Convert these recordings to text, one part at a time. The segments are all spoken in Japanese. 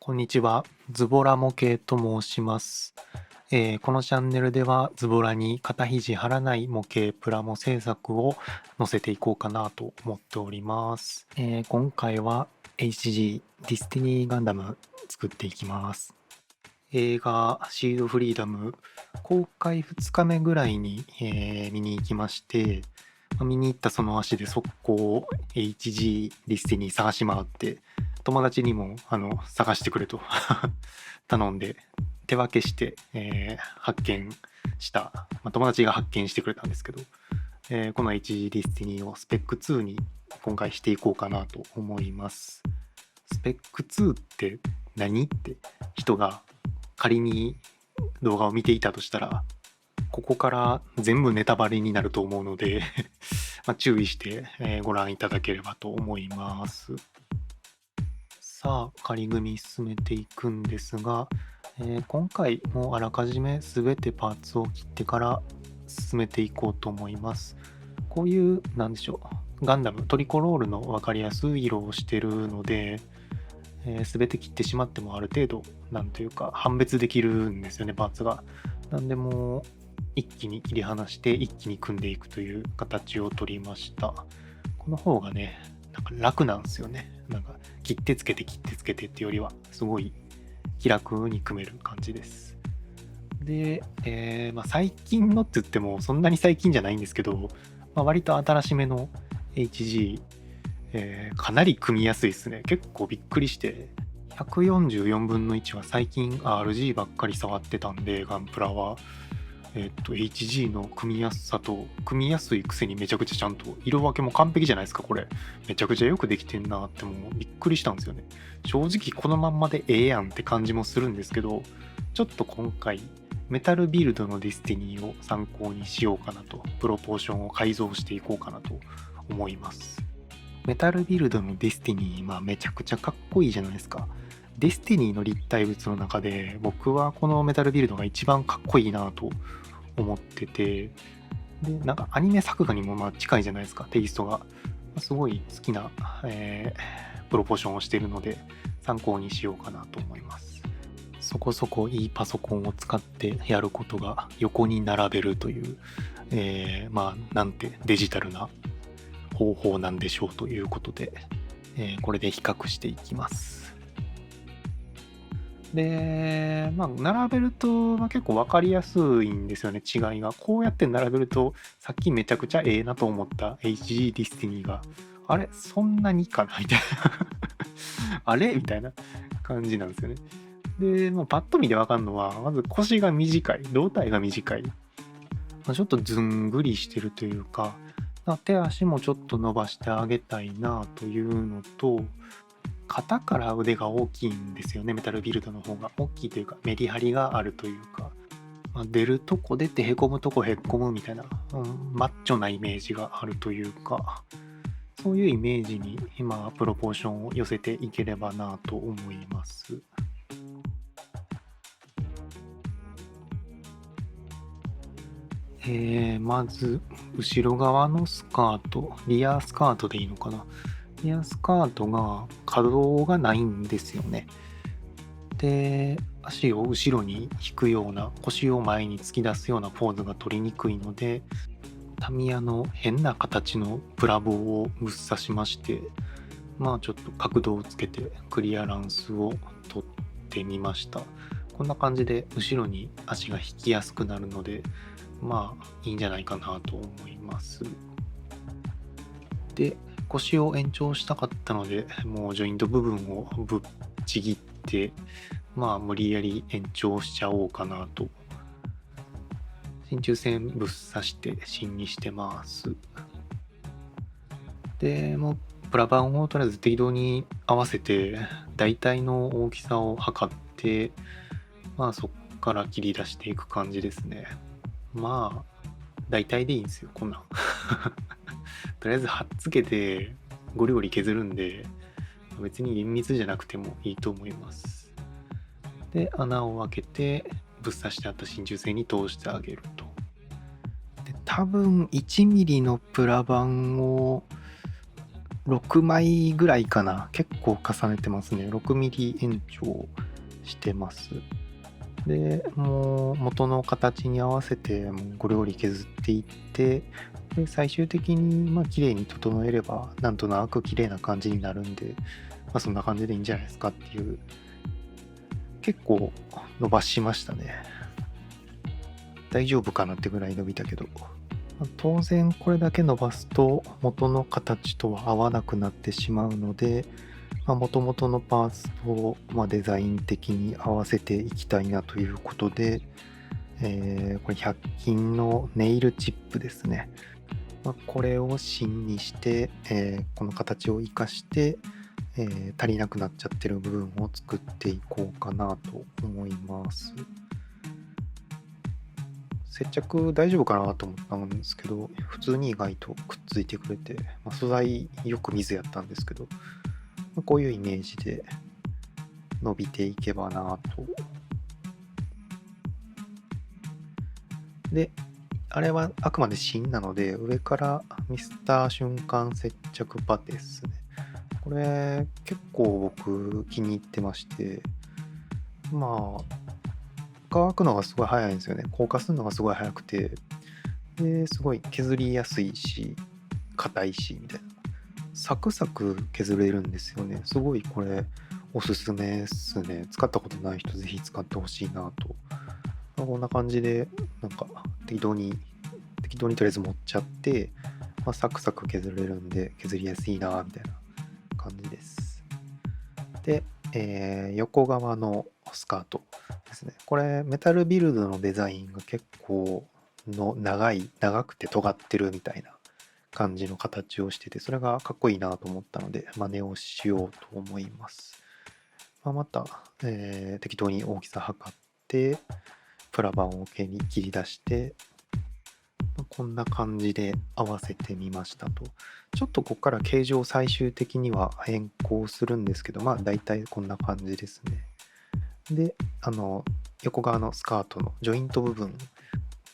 こんにちは。ズボラ模型と申します。このチャンネルではズボラに肩肘張らない模型プラモ制作を載せていこうかなと思っております。今回は HG ディスティニーガンダム作っていきます。映画シードフリーダム公開2日目ぐらいに、見に行きまして、見に行ったその足で速攻 HG ディスティニー探し回って、友達にも探してくれと頼んで手分けして、発見した、友達が発見してくれたんですけど、この HG ディスティニーをスペック2に今回していこうかなと思います。スペック2って何って人が仮に動画を見ていたとしたら、ここから全部ネタバレになると思うので注意して、ご覧いただければと思います。さあ仮組み進めていくんですが、今回もうあらかじめ全てパーツを切ってから進めていこうと思います。こういうなんでしょう、ガンダムトリコロールの分かりやすい色をしてるので、全て切ってしまってもある程度なんというか判別できるんですよね、パーツが。なんでもう一気に切り離して一気に組んでいくという形を取りました。この方がね、なんか楽なんですよね。なんか切ってつけて切ってつけてっていうよりはすごい気楽に組める感じです。で、最近のって言ってもそんなに最近じゃないんですけど、割と新しめの HG、かなり組みやすいですね。結構びっくりして、144分の1は最近 RG ばっかり触ってたんで、ガンプラは。HG の組みやすさと、組みやすいくせにめちゃくちゃちゃんと色分けも完璧じゃないですか。これめちゃくちゃよくできてんなってもうびっくりしたんですよね。正直このまんまでええやんって感じもするんですけど、ちょっと今回メタルビルドのディスティニーを参考にしようかなと、プロポーションを改造していこうかなと思います。メタルビルドのディスティニー、めちゃくちゃかっこいいじゃないですか。ディスティニーの立体物の中で僕はこのメタルビルドが一番かっこいいなと思ってて、でなんかアニメ作画にも近いじゃないですか、テイストが。すごい好きな、プロポーションをしているので参考にしようかなと思います。そこそこいいパソコンを使ってやることが横に並べるという、なんてデジタルな方法なんでしょうということで、これで比較していきます。で、並べると、結構分かりやすいんですよね、違いが。こうやって並べると、さっきめちゃくちゃええなと思った HG ディスティニーが、あれそんなにかなみたいな。あれみたいな感じなんですよね。で、もうパッと見で分かるのは、まず腰が短い、胴体が短い。ちょっとずんぐりしてるというか、手足もちょっと伸ばしてあげたいなというのと、肩から腕が大きいんですよね。メタルビルドの方が大きいというかメリハリがあるというか、出るとこ出てへこむとこへっこむみたいな、マッチョなイメージがあるというか、そういうイメージに今プロポーションを寄せていければなと思います。まず後ろ側のスカート、リアスカートでいいのかな。リアスカートが可動がないんですよね。で、足を後ろに引くような、腰を前に突き出すようなポーズが取りにくいので、タミヤの変な形のプラ棒をぶっ刺しまして、ちょっと角度をつけてクリアランスを取ってみました。こんな感じで後ろに足が引きやすくなるので、いいんじゃないかなと思います。で、腰を延長したかったので、もうジョイント部分をぶっちぎって、無理やり延長しちゃおうかなと。真鍮線ぶっ刺して芯にしてます。で、もうプラ板をとりあえず適当に合わせて、大体の大きさを測って、そっから切り出していく感じですね。大体でいいんですよ、こんなん。とりあえず貼っつけてゴリゴリ削るんで、別に厳密じゃなくてもいいと思います。で、穴を開けてぶっ刺してあった真鍮線に通してあげると。で、多分1ミリのプラ板を6枚ぐらいかな。結構重ねてますね。6ミリ延長してます。で、もう元の形に合わせてもうご料理削っていって、で最終的に綺麗に整えればなんとなく綺麗な感じになるんで、そんな感じでいいんじゃないですかっていう。結構伸ばしましたね。大丈夫かなってぐらい伸びたけど、当然これだけ伸ばすと元の形とは合わなくなってしまうので、元々のパーツと、デザイン的に合わせていきたいなということで、これ100均のネイルチップですね。これを芯にして、この形を生かして、足りなくなっちゃってる部分を作っていこうかなと思います。接着大丈夫かなと思ったんですけど、普通に意外とくっついてくれて、素材よく水やったんですけど、こういうイメージで伸びていけばなと。で、あれはあくまで芯なので、上からミスター瞬間接着パテですね。これ結構僕気に入ってまして、乾くのがすごい早いんですよね。硬化するのがすごい早くて、ですごい削りやすいし、硬いし、みたいな。サクサク削れるんですよね。すごいこれおすすめですね。使ったことない人ぜひ使ってほしいなと。こんな感じで、なんか適当にとりあえず持っちゃって、サクサク削れるんで削りやすいな、みたいな感じです。で、横側のスカートですね。これメタルビルドのデザインが結構の長くて尖ってるみたいな感じの形をしてて、それがかっこいいなと思ったので真似をしようと思います。また、適当に大きさ測ってプラ板を切り出して、こんな感じで合わせてみましたと。ちょっとここから形状を最終的には変更するんですけど、大体こんな感じですね。で、横側のスカートのジョイント部分、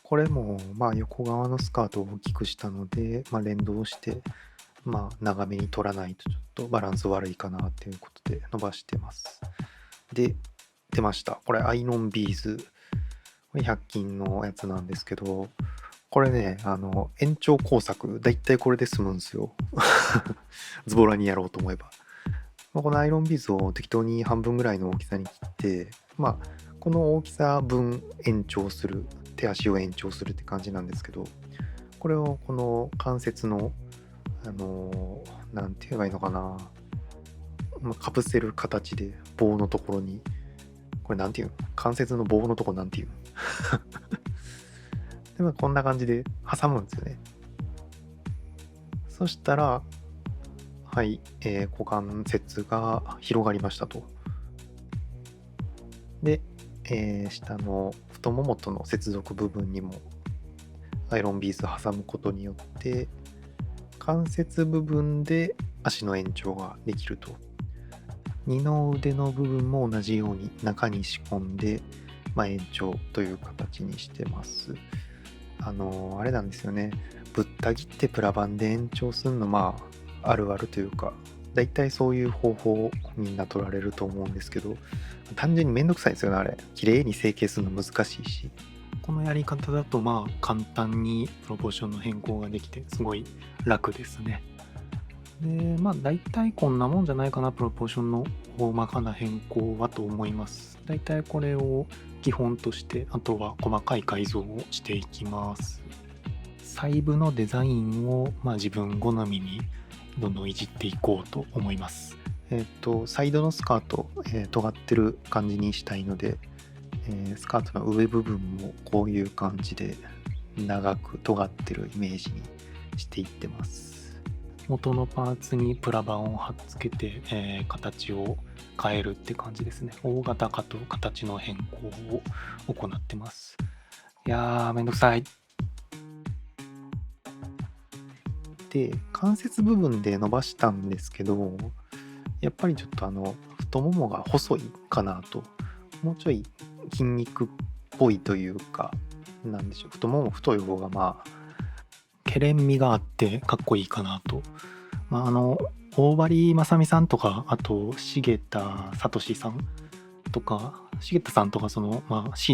これも横側のスカートを大きくしたので、連動して長めに取らないとちょっとバランス悪いかなっていうことで伸ばしてます。で、出ました。これアイノンビーズ。これ100均のやつなんですけど、これね、延長工作、だいたいこれで済むんですよ。ズボラにやろうと思えば。このアイロンビーズを適当に半分ぐらいの大きさに切って、この大きさ分延長する、手足を延長するって感じなんですけど、これをこの関節の、なんて言えばいいのかな、かぶせる形で棒のところに、これなんていうの、関節の棒のところなんていうので、こんな感じで挟むんですよね。そしたら、はい、股関節が広がりましたと。で、下の太ももとの接続部分にもアイロンビーズ挟むことによって関節部分で足の延長ができると。二の腕の部分も同じように中に仕込んで、延長という形にしてます。あれなんですよね。ぶった切ってプラ板で延長するのあるあるというか、だいたいそういう方法をみんな取られると思うんですけど、単純にめんどくさいんですよね、あれ。綺麗に成形するの難しいし。このやり方だと簡単にプロポーションの変更ができてすごい楽ですね。で、だいたいこんなもんじゃないかな、プロポーションの大まかな変更はと思います。だいたいこれを基本として、あとは細かい改造をしていきます。細部のデザインを自分好みにどんどんいじっていこうと思います。サイドのスカート、尖ってる感じにしたいので、スカートの上部分もこういう感じで長く尖ってるイメージにしていってます。元のパーツにプラ板を貼っつけて、形を変えるって感じですね。大型化と形の変更を行ってます。いやーめんどくさい。で、関節部分で伸ばしたんですけど、やっぱりちょっと太ももが細いかなと。もうちょい筋肉っぽいというか、なんでしょう、太もも太い方がけれんみがあってかっこいいかなと。大張正美さんとか、あと重田聡さんとか、重田さんとかシ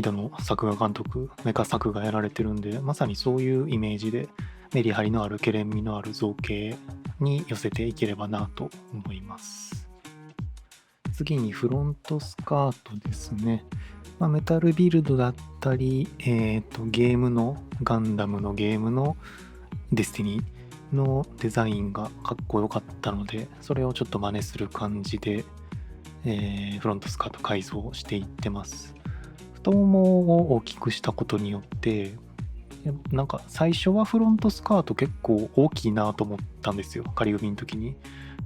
ーダの作画監督、メカ作画やられてるんで、まさにそういうイメージでメリハリのあるケレン味のある造形に寄せていければなと思います。次にフロントスカートですね。メタルビルドだったり、ゲームのガンダムのゲームのデスティニーのデザインがかっこよかったので、それをちょっと真似する感じで、フロントスカート改造していってます。太ももを大きくしたことによって、なんか最初はフロントスカート結構大きいなと思ったんですよ、仮組の時に。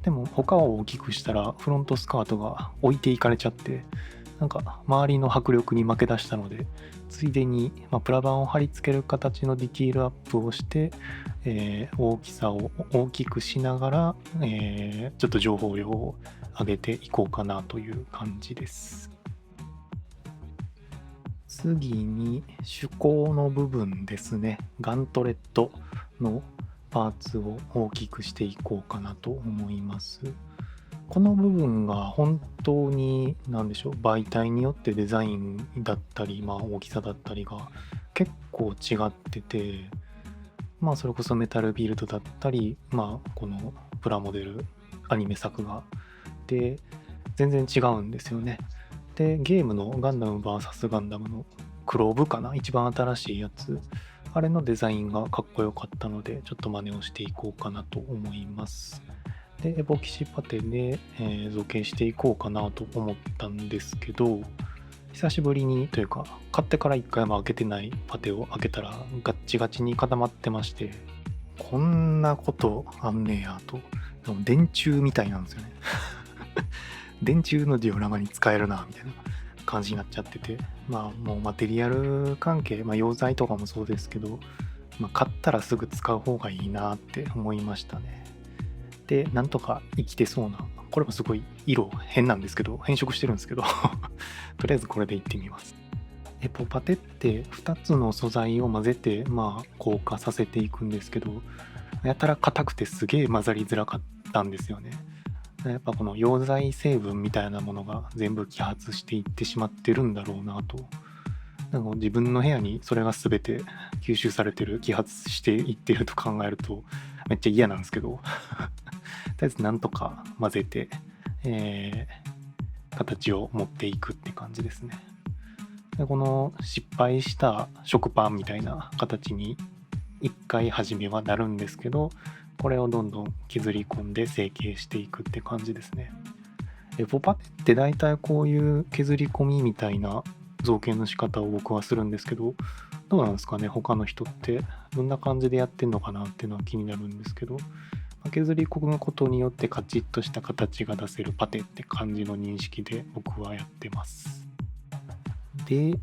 でも他を大きくしたらフロントスカートが置いていかれちゃって、なんか周りの迫力に負け出したので、ついでに、プラ板を貼り付ける形のディティールアップをして、大きさを大きくしながら、ちょっと情報量を上げていこうかなという感じです。次に主鋼の部分ですね。ガントレットのパーツを大きくしていこうかなと思います。この部分が本当に何でしょう、媒体によってデザインだったり、大きさだったりが結構違ってて、それこそメタルビルドだったり、このプラモデルアニメ作画で全然違うんですよね。で、ゲームのガンダム VS ガンダムのクローブかな、一番新しいやつ、あれのデザインがかっこよかったので、ちょっと真似をしていこうかなと思います。で、エボキシパテで、造形していこうかなと思ったんですけど、久しぶりにというか、買ってから1回も開けてないパテを開けたらガッチガチに固まってまして、こんなことあんねやと。でも電柱みたいなんですよね。電柱のジオラマに使えるなみたいな感じになっちゃってて、もうマテリアル関係、溶剤とかもそうですけど、買ったらすぐ使う方がいいなって思いましたね。で、なんとか生きてそうな、これもすごい色変なんですけど、変色してるんですけどとりあえずこれでいってみます。エポパテって2つの素材を混ぜて硬化させていくんですけど、やたら硬くてすげえ混ざりづらかったんですよね。やっぱこの溶剤成分みたいなものが全部揮発していってしまってるんだろうなと。なんか自分の部屋にそれが全て吸収されてる、揮発していってると考えるとめっちゃ嫌なんですけどとりあえずなんとか混ぜて、形を持っていくって感じですね。でこの失敗した食パンみたいな形に一回初めはなるんですけど、これをどんどん削り込んで成形していくって感じですね。エポパテって大体こういう削り込みみたいな造形の仕方を僕はするんですけど、どうなんですかね、他の人ってどんな感じでやってんのかなっていうのは気になるんですけど、削り込むことによってカチッとした形が出せるパテって感じの認識で僕はやってます。で、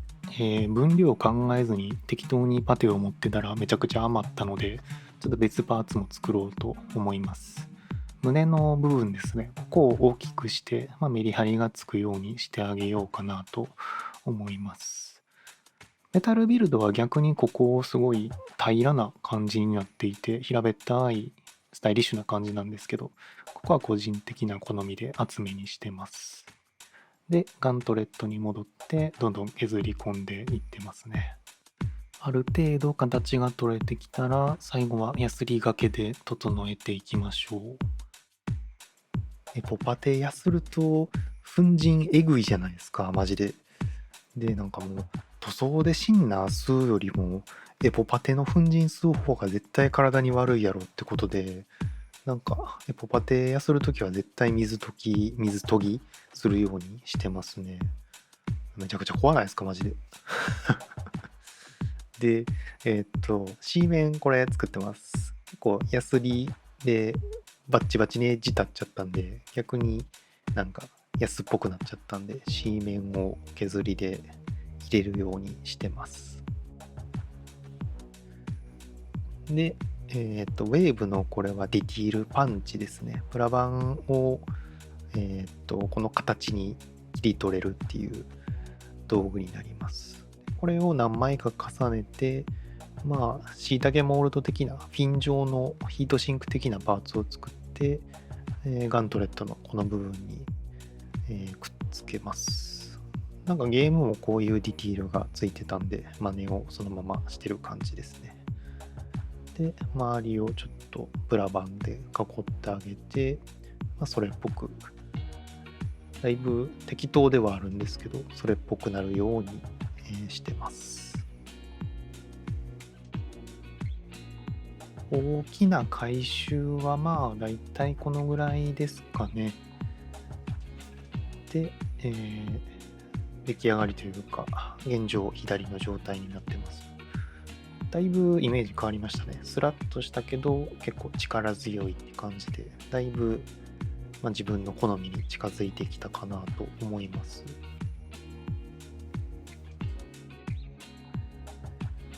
分量を考えずに適当にパテを持ってたらめちゃくちゃ余ったので、ちょっと別パーツも作ろうと思います。胸の部分ですね、ここを大きくして、メリハリがつくようにしてあげようかなと思います。メタルビルドは逆にここをすごい平らな感じになっていて、平べったいスタイリッシュな感じなんですけど、ここは個人的な好みで厚めにしてます。で、ガントレットに戻ってどんどん削り込んでいってますね。ある程度形が取れてきたら、最後はヤスリがけで整えていきましょう。エポパテヤスると粉塵えぐいじゃないですか、マジで。で、なんかもう塗装でシンナー吸うよりもエポパテの粉塵吸う方が絶対体に悪いやろってことで、なんかエポパテヤスるときは絶対水研ぎするようにしてますね。めちゃくちゃ怖ないですか、マジで。で、C 面これ作ってます。結構ヤスリでバッチバチにエッジ立っちゃったんで、逆になんか安っぽくなっちゃったんで C 面を削りで入れるようにしてます。で、ウェーブのこれはディティールパンチですね。プラ板を、この形に切り取れるっていう道具になります。これを何枚か重ねて、椎茸モールド的なフィン状のヒートシンク的なパーツを作って、ガントレットのこの部分に、くっつけます。なんかゲームもこういうディティールがついてたんで、真似をそのまましてる感じですね。で、周りをちょっとプラバンで囲ってあげて、それっぽく、だいぶ適当ではあるんですけど、それっぽくなるように、してます。大きな改修はだいたいこのぐらいですかね。で、出来上がりというか、現状左の状態になってます。だいぶイメージ変わりましたね。スラッとしたけど結構力強いって感じで、だいぶ、自分の好みに近づいてきたかなと思います。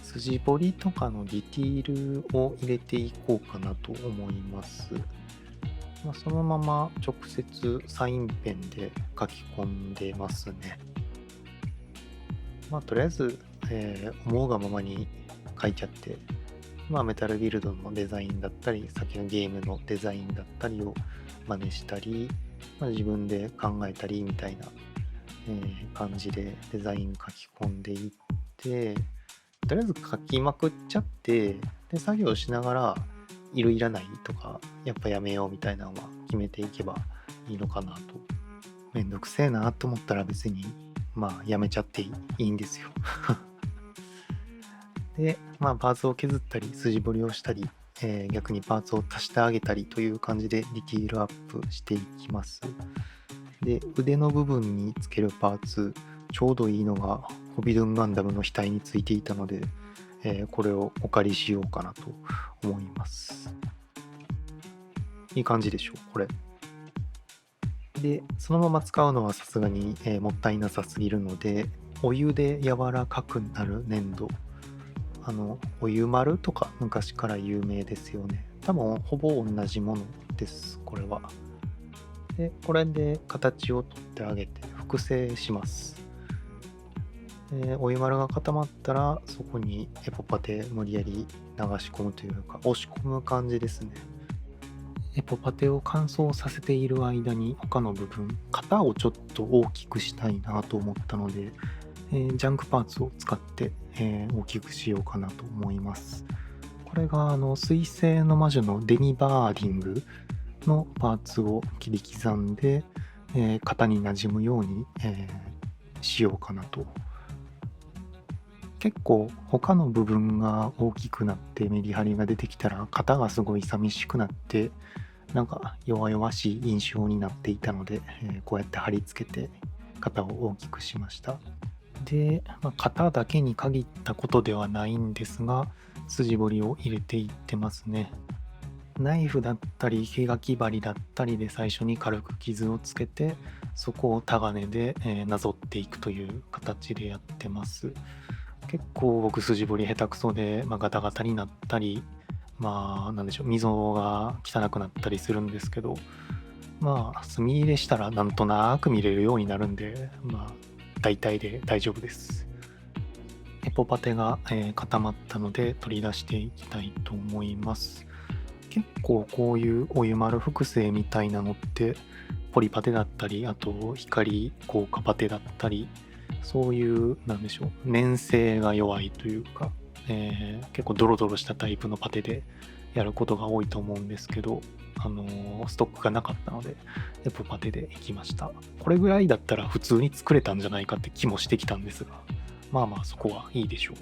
筋彫りとかのディティールを入れていこうかなと思います。そのまま直接サインペンで書き込んでますね。とりあえず、思うがままに書いちゃって、メタルビルドのデザインだったり、先のゲームのデザインだったりを真似したり、自分で考えたりみたいな、感じでデザイン書き込んでいって、とりあえず書きまくっちゃって、で、作業しながら、いるいらないとか、やっぱやめようみたいなのは決めていけばいいのかなと。めんどくせえなと思ったら別に、やめちゃっていいんですよ。で、パーツを削ったり、筋彫りをしたり、逆にパーツを足してあげたりという感じでディティールアップしていきます。で、腕の部分につけるパーツ、ちょうどいいのがホビドゥンガンダムの額についていたので、これをお借りしようかなと思います。いい感じでしょう、これ。で、そのまま使うのはさすがに、もったいなさすぎるので、お湯で柔らかくなる粘土。お湯丸とか昔から有名ですよね。多分ほぼ同じものです、これは。で、これで形を取ってあげて複製します。お湯丸が固まったら、そこにエポパテ無理やり流し込むというか、押し込む感じですね。エポパテを乾燥させている間に他の部分、型をちょっと大きくしたいなと思ったので、ジャンクパーツを使って、大きくしようかなと思います。これが水星の魔女のデニバーディングのパーツを切り刻んで、型に馴染むように、しようかなと。結構他の部分が大きくなってメリハリが出てきたら型がすごい寂しくなってなんか弱々しい印象になっていたので、こうやって貼り付けて型を大きくしました。で、型だけに限ったことではないんですが、筋彫りを入れていってますね。ナイフだったり毛書き針だったりで最初に軽く傷をつけて、そこをタガネで、なぞっていくという形でやってます。結構僕筋彫り下手くそで、ガタガタになったり、なんでしょう、溝が汚くなったりするんですけど、墨入れしたらなんとなく見れるようになるんで、大体で大丈夫です。エポパテが、固まったので取り出していきたいと思います。結構こういうお湯丸複製みたいなのってポリパテだったり、あと光効果パテだったり、そういうなんでしょう、粘性が弱いというか、結構ドロドロしたタイプのパテでやることが多いと思うんですけど、ストックがなかったのでエポパテでいきました。これぐらいだったら普通に作れたんじゃないかって気もしてきたんですが、そこはいいでしょう。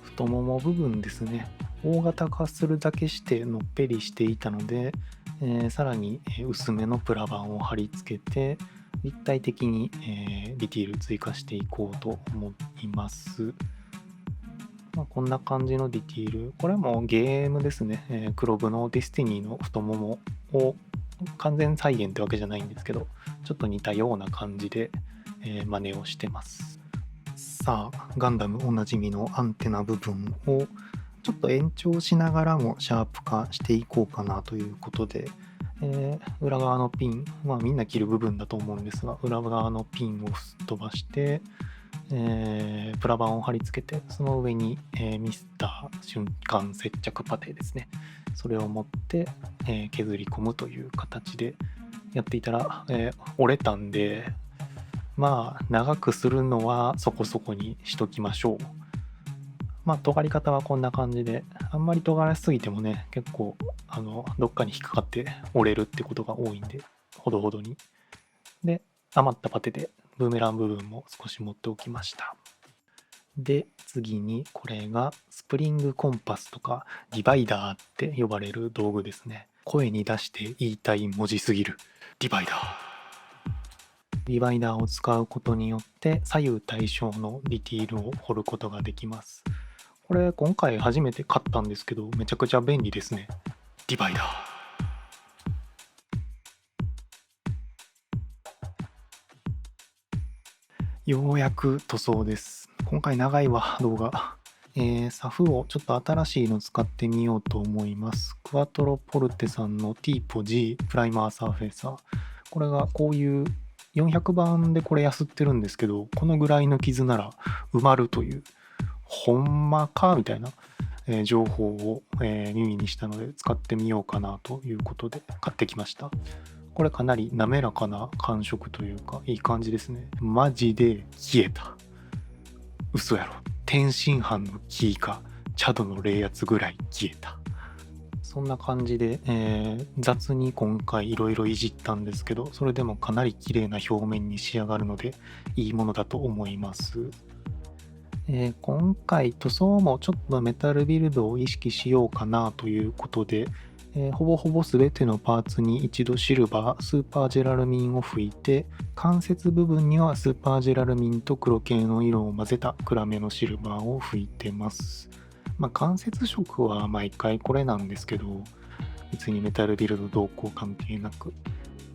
太もも部分ですね、大型化するだけしてのっぺりしていたので、さらに薄めのプラ板を貼り付けて立体的に、ディティール追加していこうと思います。こんな感じのディティール、これもゲームですね、クロブのディスティニーの太ももを完全再現ってわけじゃないんですけど、ちょっと似たような感じで、真似をしてます。さあ、ガンダムおなじみのアンテナ部分をちょっと延長しながらもシャープ化していこうかなということで、裏側のピン、みんな切る部分だと思うんですが、裏側のピンをすっ飛ばして、プラ板を貼り付けて、その上に、ミスター瞬間接着パテですね。それを持って、削り込むという形でやっていたら、折れたんで、まあ長くするのはそこそこにしときましょう。まあ尖り方はこんな感じで、あんまり尖らしすぎてもね、結構どっかに引っかかって折れるってことが多いんで、ほどほどに。で、余ったパテでブーメラン部分も少し持っておきました。で、次にこれがスプリングコンパスとかディバイダーって呼ばれる道具ですね。声に出して言いたい文字すぎる。ディバイダー。ディバイダーを使うことによって左右対称のディティールを彫ることができます。これ今回初めて買ったんですけど、めちゃくちゃ便利ですね。ディバイダー。ようやく塗装です。今回長いわ、動画。サフをちょっと新しいの使ってみようと思います。クワトロポルテさんの Tipo G プライマーサーフェイサー。これがこういう400番でこれ安ってるんですけど、このぐらいの傷なら埋まるという、ほんまかみたいな、情報を、耳にしたので使ってみようかなということで買ってきました。これかなり滑らかな感触というかいい感じですね。マジで消えた。嘘やろ。天津飯のキーかチャドの冷圧ぐらい消えた。そんな感じで、雑に今回いろいろいじったんですけど、それでもかなり綺麗な表面に仕上がるのでいいものだと思います。今回塗装もちょっとメタルビルドを意識しようかなということで、ほぼほぼ全てのパーツに一度シルバー、スーパージェラルミンを吹いて、関節部分にはスーパージェラルミンと黒系の色を混ぜた暗めのシルバーを吹いてます。まあ、関節色は毎回これなんですけど、別にメタルビルド動向関係なく。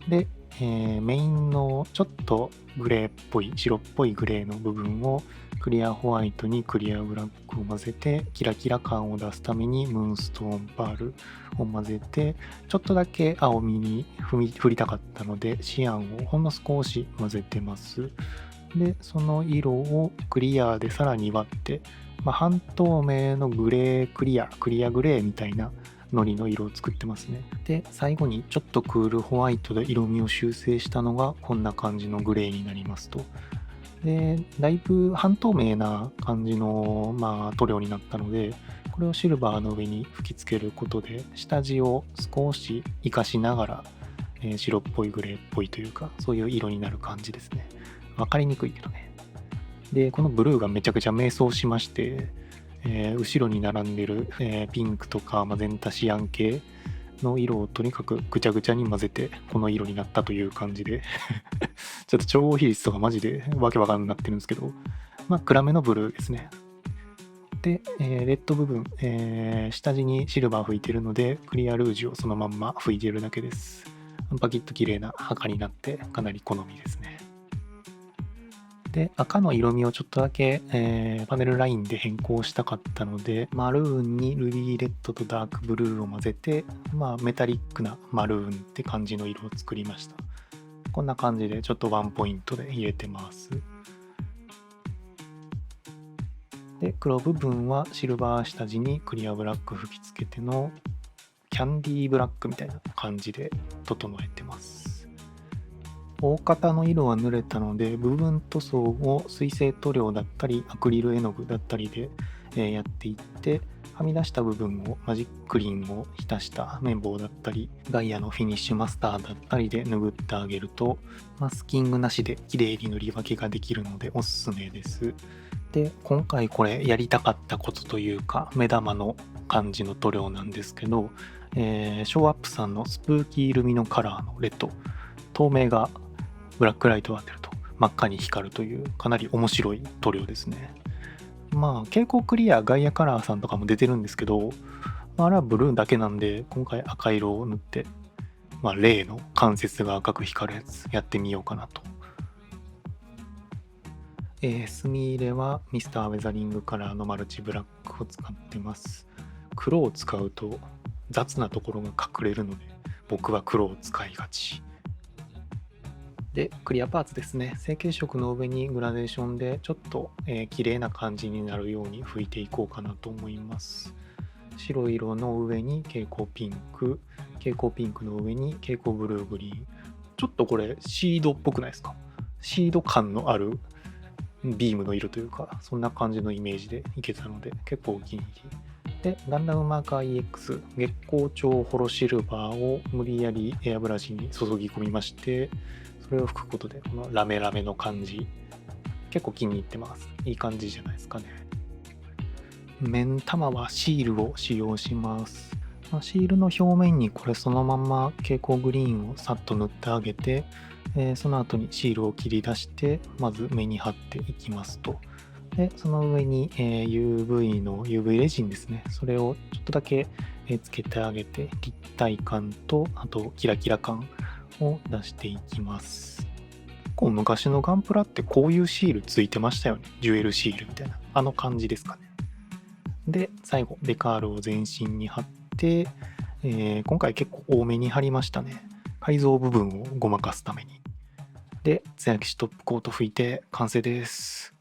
で、メインのちょっとグレーっぽい、白っぽいグレーの部分をクリアホワイトにクリアブラックを混ぜてキラキラ感を出すためにムーンストーンパールを混ぜて、ちょっとだけ青みに振りたかったのでシアンをほんの少し混ぜてます。で、その色をクリアでさらに割って、半透明のグレークリアグレーみたいなのりの色を作ってますね。で、最後にちょっとクールホワイトで色味を修正したのがこんな感じのグレーになりますと。で、だいぶ半透明な感じの、塗料になったので、これをシルバーの上に吹き付けることで、下地を少し活かしながら、白っぽいグレーっぽいというか、そういう色になる感じですね。わかりにくいけどね。で、このブルーがめちゃくちゃ迷走しまして、後ろに並んでる、ピンクとかマゼンタシアン系の色をとにかくぐちゃぐちゃに混ぜてこの色になったという感じでちょっと調合比率とかマジでわけわかんなってるんですけど、暗めのブルーですね。で、レッド部分、下地にシルバー吹いてるのでクリアルージュをそのまんま吹いてるだけです。パキッと綺麗な赤になってかなり好みですね。で、赤の色味をちょっとだけ、パネルラインで変更したかったので、マルーンにルビーレッドとダークブルーを混ぜて、メタリックなマルーンって感じの色を作りました。こんな感じでちょっとワンポイントで入れてます。で、黒部分はシルバー下地にクリアブラック吹き付けてのキャンディーブラックみたいな感じで整えてます。大方の色は塗れたので、部分塗装を水性塗料だったりアクリル絵の具だったりで、やっていって、はみ出した部分をマジックリンを浸した綿棒だったりガイアのフィニッシュマスターだったりで拭ってあげると、マスキングなしで綺麗に塗り分けができるのでおすすめです。で、今回これやりたかったことというか目玉の感じの塗料なんですけど、ショーアップさんのスプーキールミノカラーのレッド、透明がブラックライトを当てると真っ赤に光るというかなり面白い塗料ですね。蛍光クリアガイアカラーさんとかも出てるんですけど、あれはブルーだけなんで今回赤色を塗って、例の関節が赤く光るやつやってみようかなと。墨入れはミスターウェザリングカラーのマルチブラックを使ってます。黒を使うと雑なところが隠れるので僕は黒を使いがち。で、クリアパーツですね。成型色の上にグラデーションでちょっと、綺麗な感じになるように拭いていこうかなと思います。白色の上に蛍光ピンク、蛍光ピンクの上に蛍光ブルーグリーン。ちょっとこれシードっぽくないですか？シード感のあるビームの色というか、そんな感じのイメージでいけたので結構お気に入り。で、ガンダムマーカー EX 月光調ホロシルバーを無理やりエアブラシに注ぎ込みまして、それを吹くことでこのラメラメの感じ、結構気に入ってます。いい感じじゃないですかね。面玉はシールを使用します。シールの表面にこれそのまま蛍光グリーンをさっと塗ってあげて、その後にシールを切り出してまず目に貼っていきますと。でその上に、UV の UV レジンですね、それをちょっとだけ、つけてあげて立体感とあとキラキラ感を出していきます。こう昔のガンプラってこういうシールついてましたよね。ジュエルシールみたいな、あの感じですかね。で最後デカールを全身に貼って、今回結構多めに貼りましたね。改造部分をごまかすために。で艶消しトップコート拭いて完成です。